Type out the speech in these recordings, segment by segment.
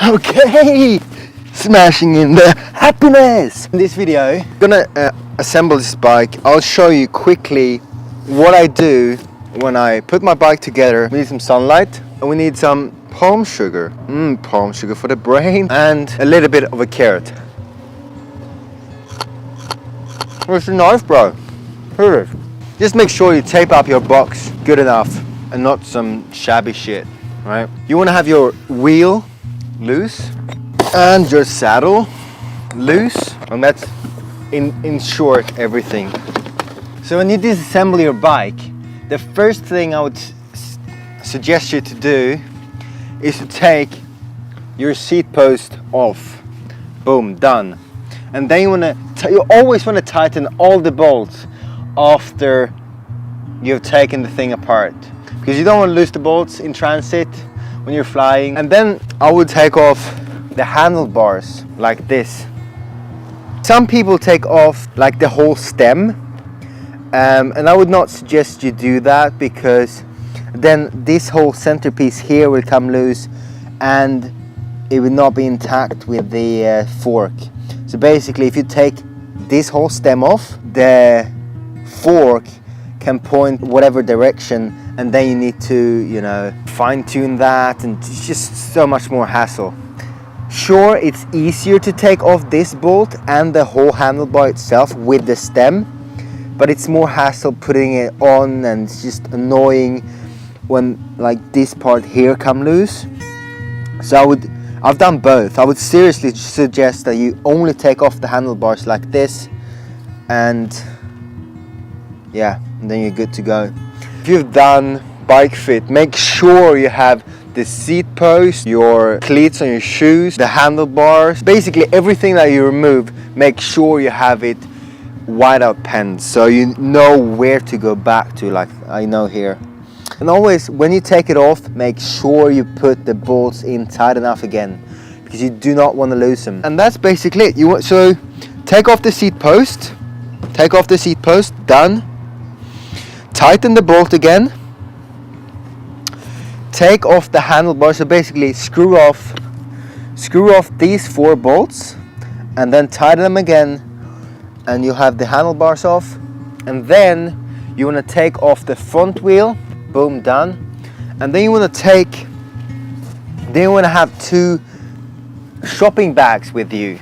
Okay, smashing in the happiness. In this video, I'm gonna assemble this bike. I'll show you quickly what I do when I put my bike together. We need some sunlight and we need some palm sugar. Palm sugar for the brain, and a little bit of a carrot. Where's your knife, bro? Here it is. Just make sure you tape up your box good enough and not some shabby shit, right? You want to have your wheel loose and your saddle loose, and that's in short everything. So when you disassemble your bike, the first thing I would suggest you to do is to take your seat post off. Boom, done. And then you always want to tighten all the bolts after you've taken the thing apart, because you don't want to lose the bolts in transit when you're flying. And then I would take off the handlebars like this. Some people take off like the whole stem, and I would not suggest you do that, because then this whole centerpiece here will come loose and it will not be intact with the fork. So basically, if you take this whole stem off, the fork can point whatever direction, and then you need to, you know, fine tune that, and it's just so much more hassle. Sure, it's easier to take off this bolt and the whole handlebar itself with the stem, but it's more hassle putting it on, and it's just annoying when like this part here come loose. So I've done both. I would seriously suggest that you only take off the handlebars like this, and yeah, and then you're good to go. If you've done bike fit, make sure you have the seat post, your cleats on your shoes, the handlebars, basically everything that you remove, make sure you have it wide out penned, so you know where to go back to, like I know here. And always when you take it off, make sure you put the bolts in tight enough again, because you do not want to lose them. And that's basically it. So take off the seat post, done. Tighten the bolt again. Take off the handlebar, so basically screw off these 4 bolts and then tighten them again, and you have the handlebars off. And then you want to take off the front wheel. Boom, done. And then you want to have 2 shopping bags with you,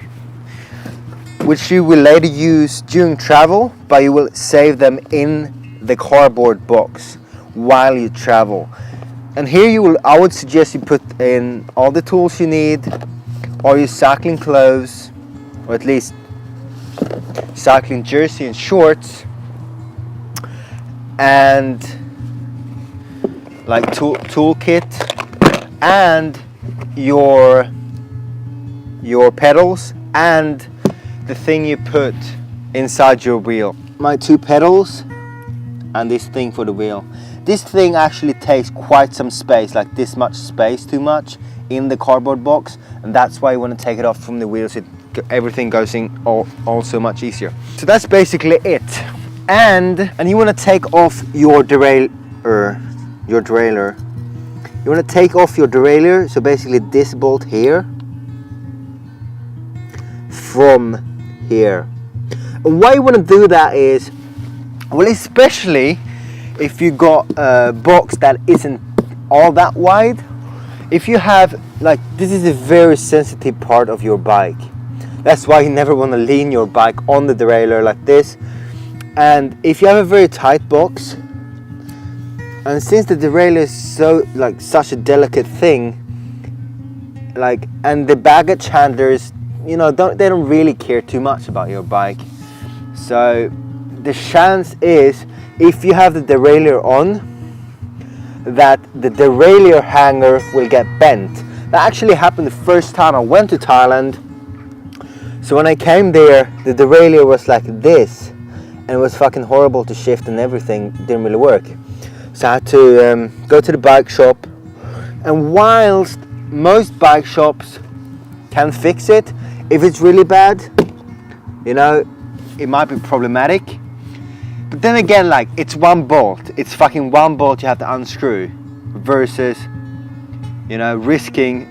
which you will later use during travel, but you will save them in the cardboard box while you travel. And here I would suggest you put in all the tools you need, all your cycling clothes, or at least cycling jersey and shorts, and like toolkit, and your pedals, and the thing you put inside your wheel. My 2 pedals and this thing for the wheel. This thing actually takes quite some space, like this much space, too much in the cardboard box, and that's why you want to take it off from the wheels. Everything goes in also much easier. So that's basically it. And you want to take off your derailleur. You want to take off your derailleur, so basically this bolt here from here. And why you want to do that is, well, especially if you got a box that isn't all that wide. If you have, like, this is a very sensitive part of your bike. That's why you never want to lean your bike on the derailleur like this. And if you have a very tight box, and since the derailleur is so, like, such a delicate thing, like, and the baggage handlers, you know, they don't really care too much about your bike. So the chance is, if you have the derailleur on, that the derailleur hanger will get bent. That actually happened the first time I went to Thailand. So when I came there, the derailleur was like this, and it was fucking horrible to shift, and everything didn't really work. So I had to go to the bike shop, and whilst most bike shops can fix it, if it's really bad, you know, it might be problematic. But then again, like, it's 1 bolt. It's fucking 1 bolt you have to unscrew, versus, you know, risking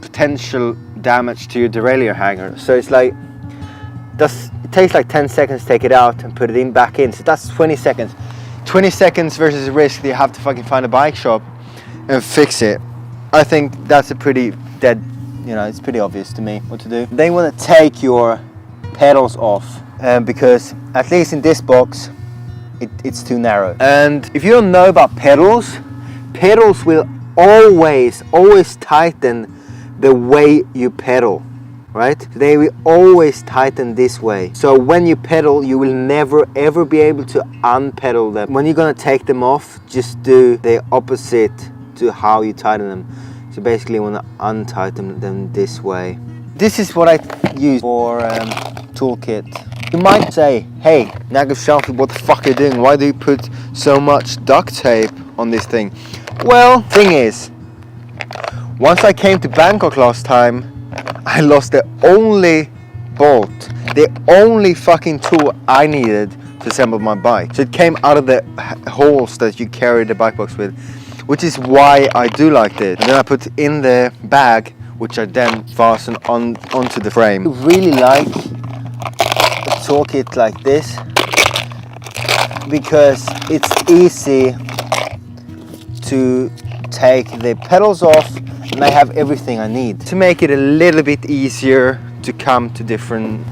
potential damage to your derailleur hanger. So it's like, it takes like 10 seconds to take it out and put it in back in. So that's 20 seconds. 20 seconds versus a risk that you have to fucking find a bike shop and fix it. I think that's a pretty dead, you know, it's pretty obvious to me what to do. Then you want to take your pedals off because at least in this box, it's too narrow. And if you don't know about pedals, pedals will always tighten the way you pedal, right? They will always tighten this way. So when you pedal, you will never ever be able to unpedal them. When you're gonna take them off, just do the opposite to how you tighten them. So basically you wanna untighten them this way. This is what I use for toolkit. You might say, hey, Nagav Shelfie, what the fuck are you doing? Why do you put so much duct tape on this thing? Well, thing is, once I came to Bangkok last time, I lost the only bolt, the only fucking tool I needed to assemble my bike. So it came out of the holes that you carry the bike box with, which is why I do like this. And then I put in the bag, which I then fasten onto the frame. I really like a toolkit like this because it's easy to take the pedals off and I have everything I need to make it a little bit easier to come to different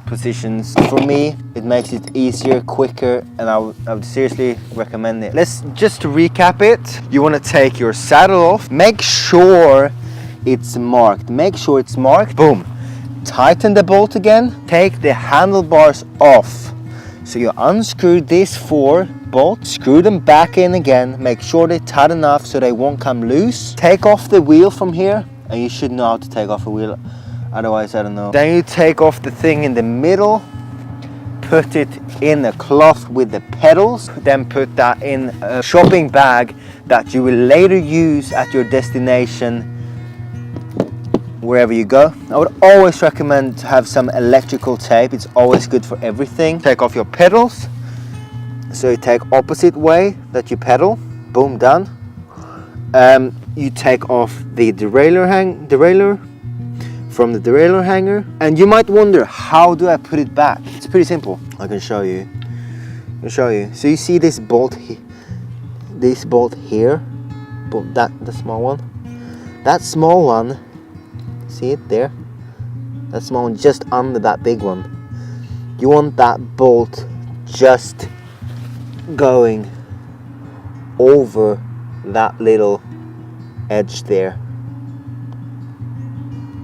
positions. For me, it makes it easier, quicker, and I would seriously recommend it. Let's just to recap it. You want to take your saddle off, make sure it's marked. Make sure it's marked. Boom. Tighten the bolt again. Take the handlebars off. So you unscrew these 4 bolts, screw them back in again, make sure they're tight enough so they won't come loose. Take off the wheel from here, and you should know how to take off a wheel, otherwise I don't know. Then you take off the thing in the middle, put it in a cloth with the pedals, then put that in a shopping bag that you will later use at your destination wherever you go. I would always recommend to have some electrical tape. It's always good for everything. Take off your pedals. So you take opposite way that you pedal. Boom, done. You take off the derailleur from the derailleur hanger. And you might wonder, how do I put it back? It's pretty simple. I can show you. So you see this bolt here, but the small one. That small one, see it there? That small one just under that big one. You want that bolt just going over that little edge there.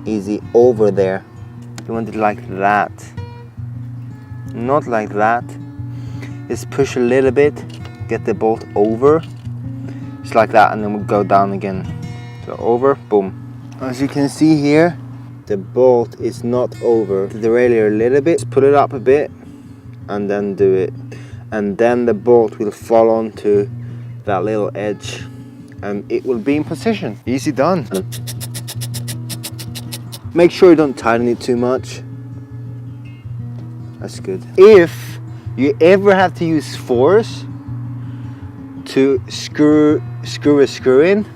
Easy, over there. You want it like that. Not like that. Just push a little bit, get the bolt over. Just like that, and then we'll go down again. So over, boom. As you can see here, the bolt is not over the derailleur a little bit. Just put it up a bit and then do it. And then the bolt will fall onto that little edge and it will be in position. Easy done. Make sure you don't tighten it too much. That's good. If you ever have to use force to screw a screw in,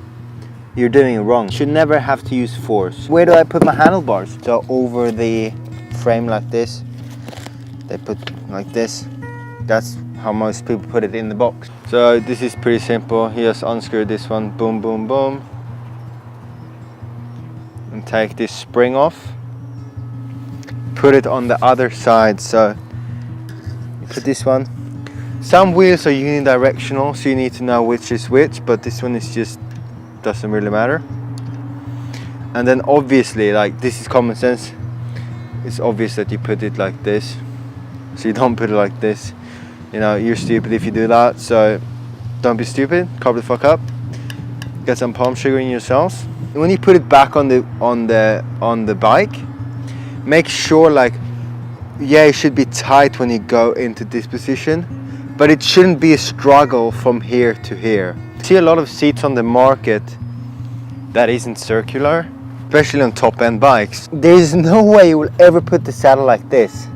you're doing it wrong. You should never have to use force. Where do I put my handlebars? So over the frame like this. They put like this. That's how most people put it in the box. So this is pretty simple. You just unscrew this one, boom, boom, boom. And take this spring off. Put it on the other side. So you put this one. Some wheels are unidirectional, so you need to know which is which, but this one is just doesn't really matter. And then obviously, like, this is common sense, it's obvious that you put it like this, so you don't put it like this. You know, you're stupid if you do that, so don't be stupid. Cover the fuck up, get some palm sugar in yourselves. And when you put it back on the bike, make sure, like, yeah, it should be tight when you go into this position, but it shouldn't be a struggle from here to here. See a lot of seats on the market that isn't circular, especially on top-end bikes. There's no way you will ever put the saddle like this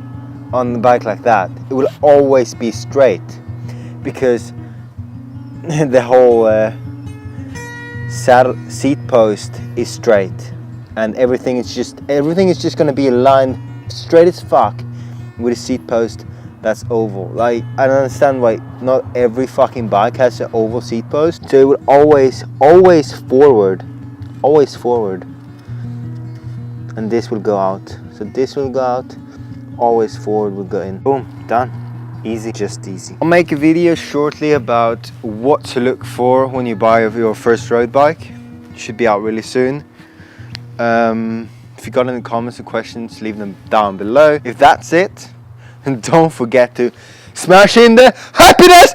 on the bike like that. It will always be straight because the whole saddle seat post is straight and everything is just going to be aligned straight as fuck with a seat post that's oval. Like, I don't understand why not every fucking bike has an oval seat post. So it would always forward, and this will go out. So this will go out, always forward will go in. Boom, done. Easy, just easy. I'll make a video shortly about what to look for when you buy your first road bike. It should be out really soon. If you got any comments or questions, leave them down below. If that's it, and don't forget to smash in the happiness